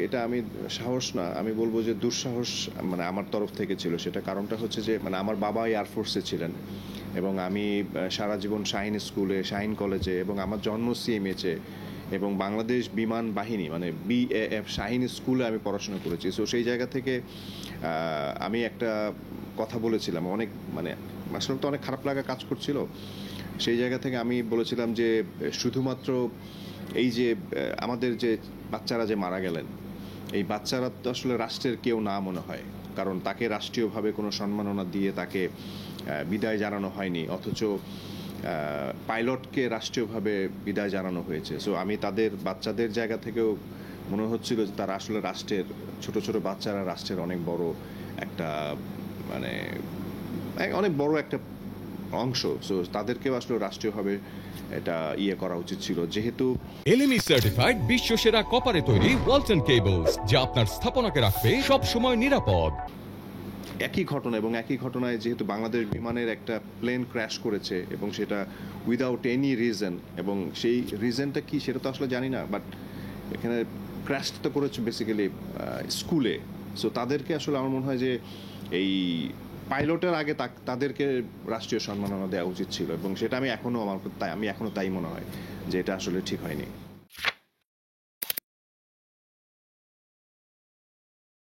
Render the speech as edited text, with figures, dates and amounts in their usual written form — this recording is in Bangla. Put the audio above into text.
এটা আমি সাহস না, আমি বলব যে দুঃসাহস মানে আমার তরফ থেকে ছিল। সেটা কারণটা হচ্ছে যে মানে আমার বাবা এয়ারফোর্সে ছিলেন এবং আমি সারা জীবন শাহীন স্কুলে, শাহীন কলেজে এবং আমার জন্ম সিএমএইচে এবং বাংলাদেশ বিমান বাহিনী মানে বিএএফ শাহীন স্কুলে আমি পড়াশোনা করেছি। সো সেই জায়গা থেকে আমি একটা কথা বলেছিলাম, অনেক মানে আসলে তো অনেক খারাপ লাগা কাজ করছিল। সেই জায়গা থেকে আমি বলেছিলাম যে শুধুমাত্র এই যে আমাদের যে বাচ্চারা যে মারা গেলেন, এই বাচ্চারা তো আসলে রাষ্ট্রের কেউ না মনে হয়, কারণ তাকে রাষ্ট্রীয়ভাবে কোনো সম্মাননা দিয়ে তাকে বিদায় জানানো হয়নি, অথচ পাইলটকে রাষ্ট্রীয়ভাবে বিদায় জানানো হয়েছে। সো আমি তাদের বাচ্চাদের জায়গা থেকেও মনে হচ্ছিল যে তারা আসলে রাষ্ট্রের ছোট ছোট বাচ্চারা রাষ্ট্রের অনেক বড় একটা মানে অনেক বড় একটা অংশ। সো তাদেরকেও আসলে রাষ্ট্রীয়ভাবে এটা করা উচিত ছিল, যেহেতু এলএমই সার্টিফাইড বিশ্ব সেরা কপারে তৈরি ওয়ালটন কেবলস, যা আপনার স্থাপনাকে রাখবে সব সময় নিরাপদ। একই ঘটনা এবং একই ঘটনায় যেহেতু বাংলাদেশ বিমানের একটা প্লেন ক্র্যাশ করেছে এবং সেটা উইদাউট এনি রিজন, এবং সেই রিজনটা কি সেটা তো আসলে জানি না, বাট এখানে ক্র্যাশটা করেছে বেসিক্যালি স্কুলে। সো তাদেরকে আসলে আমার মনে হয় যে এই পাইলটের আগে তাদেরকে রাষ্ট্রীয় সম্মাননা দেওয়া উচিত ছিল, এবং সেটা আমি এখনও তাই মনে হয় যে এটা আসলে ঠিক হয়নি।